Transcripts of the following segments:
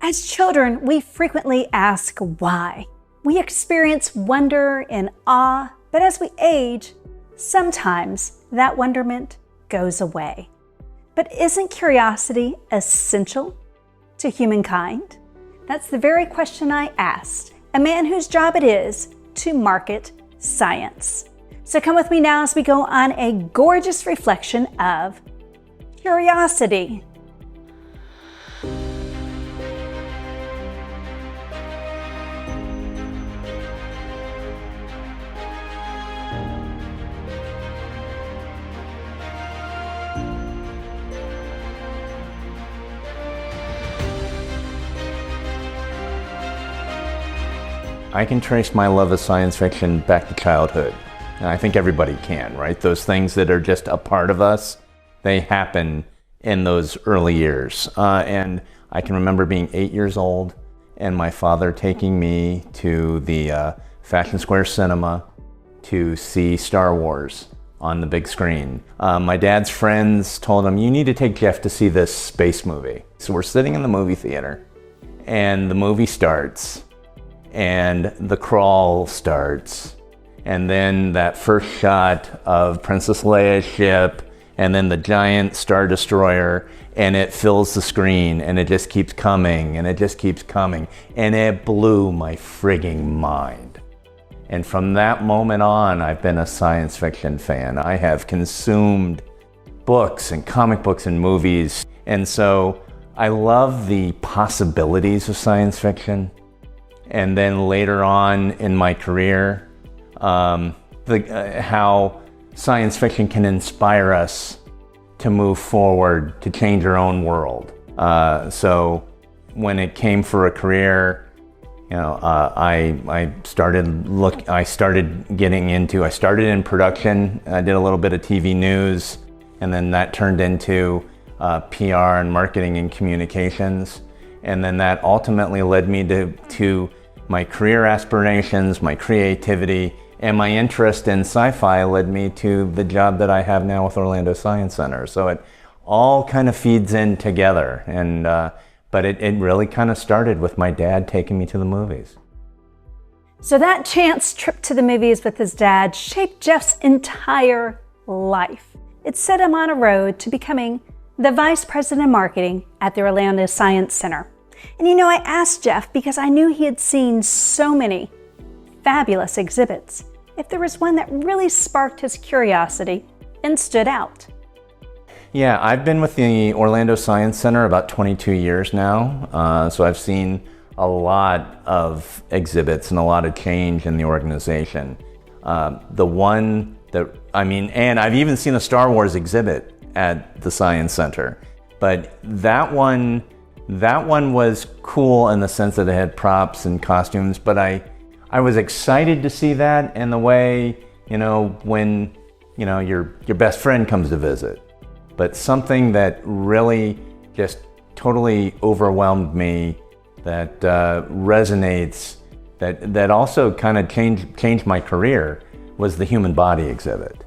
As children, we frequently ask why. We experience wonder and awe, but as we age, sometimes that wonderment goes away. But isn't curiosity essential to humankind? That's the very question I asked a man whose job it is to market science. So come with me now as we go on a gorgeous reflection of curiosity. I can trace my love of science fiction back to childhood. And I think everybody can, right? Those things that are just a part of us, they happen in those early years. And I can remember being 8 years old and my father taking me to the Fashion Square Cinema to see Star Wars on the big screen. My dad's friends told him, "You need to take Jeff to see this space movie." So we're sitting in the movie theater and the movie starts and the crawl starts. And then that first shot of Princess Leia's ship and then the giant Star Destroyer, and it fills the screen and it just keeps coming and it just keeps coming. And it blew my frigging mind. And from that moment on, I've been a science fiction fan. I have consumed books and comic books and movies. And so I love the possibilities of science fiction. And then later on in my career, how science fiction can inspire us to move forward, to change our own world. So when it came for a career, I started in production. I did a little bit of TV news, and then that turned into PR and marketing and communications. And then that ultimately led me to my career aspirations, my creativity, and my interest in sci-fi led me to the job that I have now with Orlando Science Center. So it all kind of feeds in together. But it really kind of started with my dad taking me to the movies. So that chance trip to the movies with his dad shaped Jeff's entire life. It set him on a road to becoming the Vice President of Marketing at the Orlando Science Center. And I asked Jeff because I knew he had seen so many fabulous exhibits, if there was one that really sparked his curiosity and stood out. Yeah, I've been with the Orlando Science Center about 22 years now, so I've seen a lot of exhibits and a lot of change in the organization. And I've even seen a Star Wars exhibit at the Science Center, but that one was cool in the sense that it had props and costumes, but I was excited to see that, and the way, when, your best friend comes to visit. But something that really just totally overwhelmed me, that resonates, that also kind of changed my career, was the human body exhibit.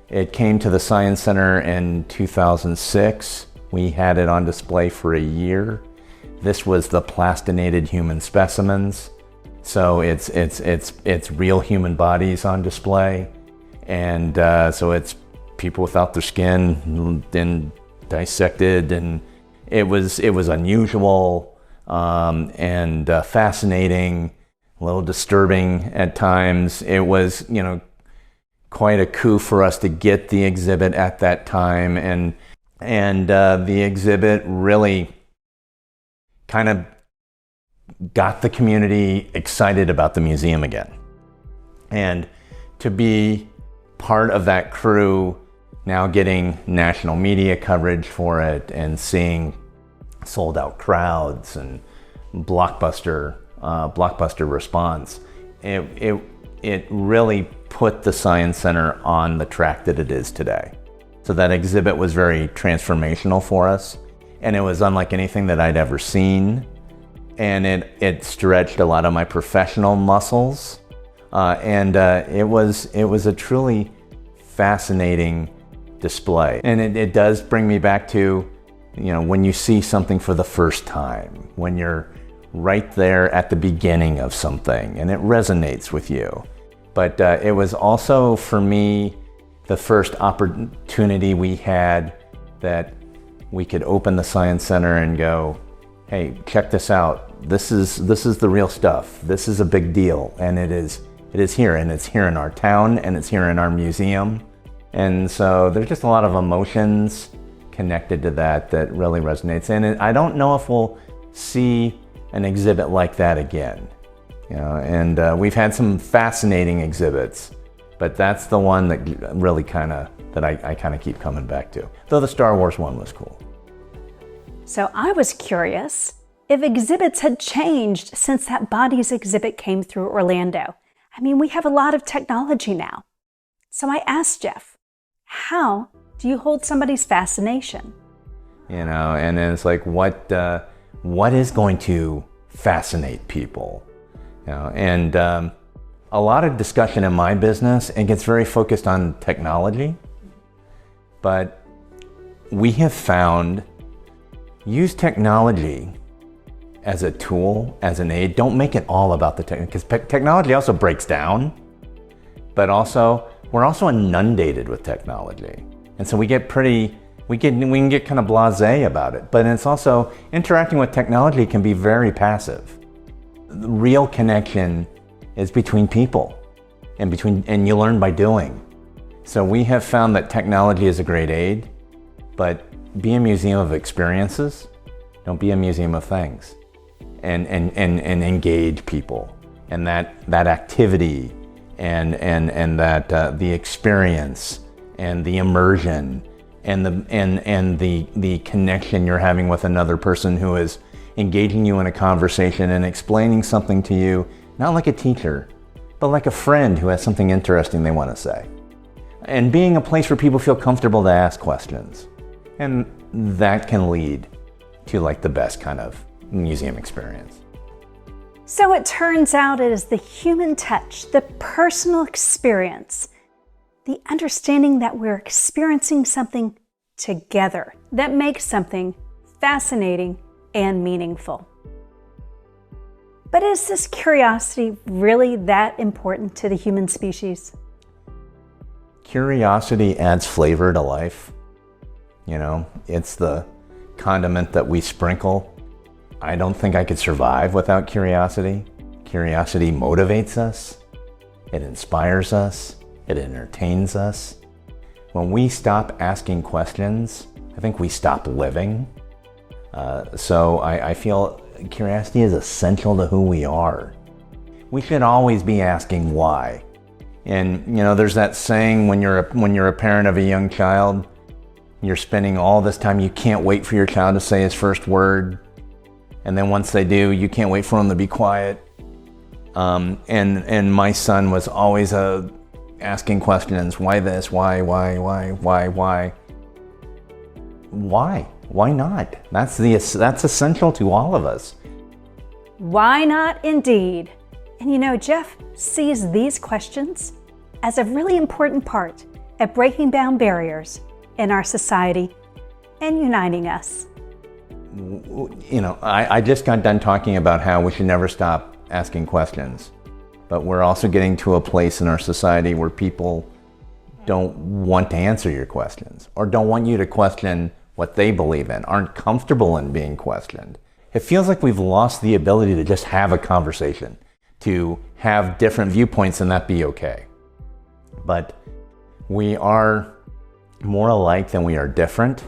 It came to the Science Center in 2006. We had it on display for a year. This was the plastinated human specimens. So it's real human bodies on display. And so it's people without their skin and dissected. And it was unusual and fascinating, a little disturbing at times. It was, quite a coup for us to get the exhibit at that time. And the exhibit really kind of got the community excited about the museum again. And to be part of that crew, now getting national media coverage for it and seeing sold out crowds and blockbuster response, it really put the Science Center on the track that it is today. So that exhibit was very transformational for us, and it was unlike anything that I'd ever seen. And it stretched a lot of my professional muscles, and it was a truly fascinating display. And it does bring me back to when you see something for the first time, when you're right there at the beginning of something and it resonates with you. But it was also, for me, the first opportunity we had that we could open the Science Center and go, hey, check this out. This is the real stuff. This is a big deal, and it is here, and it's here in our town, and it's here in our museum. And so there's just a lot of emotions connected to that really resonates. And I don't know if we'll see an exhibit like that again. And we've had some fascinating exhibits, but that's the one that really I kind of keep coming back to. Though the Star Wars one was cool. So I was curious if exhibits had changed since that bodies exhibit came through Orlando. I mean, we have a lot of technology now. So I asked Jeff, how do you hold somebody's fascination? And then it's like, what is going to fascinate people? And a lot of discussion in my business, it gets very focused on technology, but we have found use technology as a tool, as an aid. Don't make it all about the technology, because technology also breaks down, but also we're also inundated with technology. And so we can get kind of blasé about it, but it's also interacting with technology can be very passive. The real connection is between people and you learn by doing. So we have found that technology is a great aid, but be a museum of experiences. Don't be a museum of things. And engage people, and that activity and that the experience and the immersion and the connection you're having with another person who is engaging you in a conversation and explaining something to you, not like a teacher, but like a friend who has something interesting they want to say. And being a place where people feel comfortable to ask questions. And that can lead to like the best kind of museum experience. So it turns out it is the human touch, the personal experience, the understanding that we're experiencing something together that makes something fascinating and meaningful. But is this curiosity really that important to the human species? Curiosity adds flavor to life. It's the condiment that we sprinkle. I don't think I could survive without curiosity. Curiosity motivates us. It inspires us. It entertains us. When we stop asking questions, I think we stop living. So I feel curiosity is essential to who we are. We should always be asking why. And there's that saying when you're a parent of a young child, you're spending all this time, you can't wait for your child to say his first word. And then once they do, you can't wait for them to be quiet. And my son was always asking questions. Why this? Why? Why not? That's essential to all of us. Why not indeed? And Jeff sees these questions as a really important part at breaking down barriers in our society and uniting us. I just got done talking about how we should never stop asking questions, but we're also getting to a place in our society where people don't want to answer your questions or don't want you to question what they believe in, aren't comfortable in being questioned. It feels like we've lost the ability to just have a conversation, to have different viewpoints and that be okay. But we are more alike than we are different.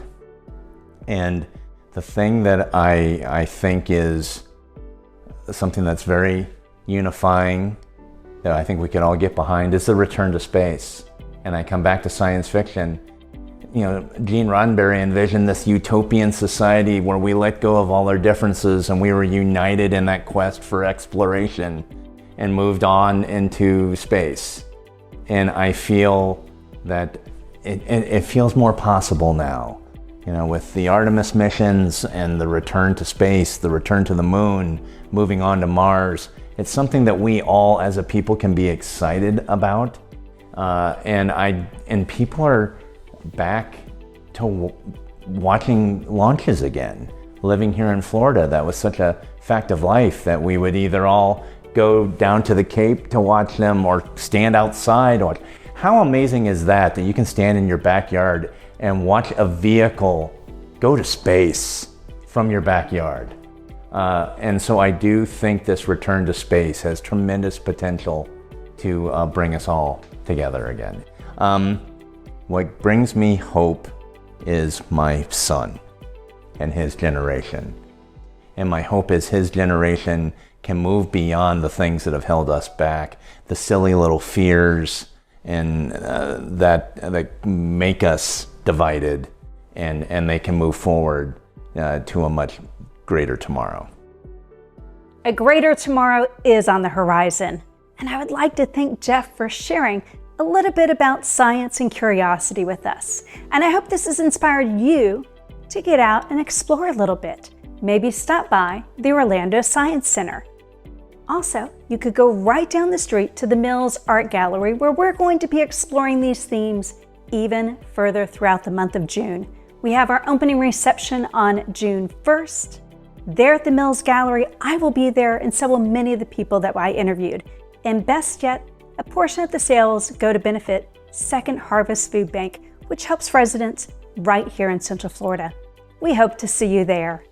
And the thing that I think is something that's very unifying, that I think we can all get behind, is the return to space. And I come back to science fiction. Gene Roddenberry envisioned this utopian society where we let go of all our differences and we were united in that quest for exploration and moved on into space. And I feel that it feels more possible now. With the Artemis missions and the return to space, the return to the moon, moving on to Mars, it's something that we all as a people can be excited about. And people are back to watching launches again. Living here in Florida, that was such a fact of life that we would either all go down to the Cape to watch them or stand outside. How amazing is that you can stand in your backyard and watch a vehicle go to space from your backyard? And so I do think this return to space has tremendous potential to bring us all together again. What brings me hope is my son and his generation. And my hope is his generation can move beyond the things that have held us back, the silly little fears and that make us divided, and they can move forward to a much greater tomorrow. A greater tomorrow is on the horizon, and I would like to thank Jeff for sharing a little bit about science and curiosity with us. And I hope this has inspired you to get out and explore a little bit. Maybe stop by the Orlando Science Center. Also, you could go right down the street to the Mills Art Gallery, where we're going to be exploring these themes even further throughout the month of June. We have our opening reception on June 1st. There at the Mills Gallery, I will be there, and so will many of the people that I interviewed. And best yet, a portion of the sales go to benefit Second Harvest Food Bank, which helps residents right here in Central Florida. We hope to see you there.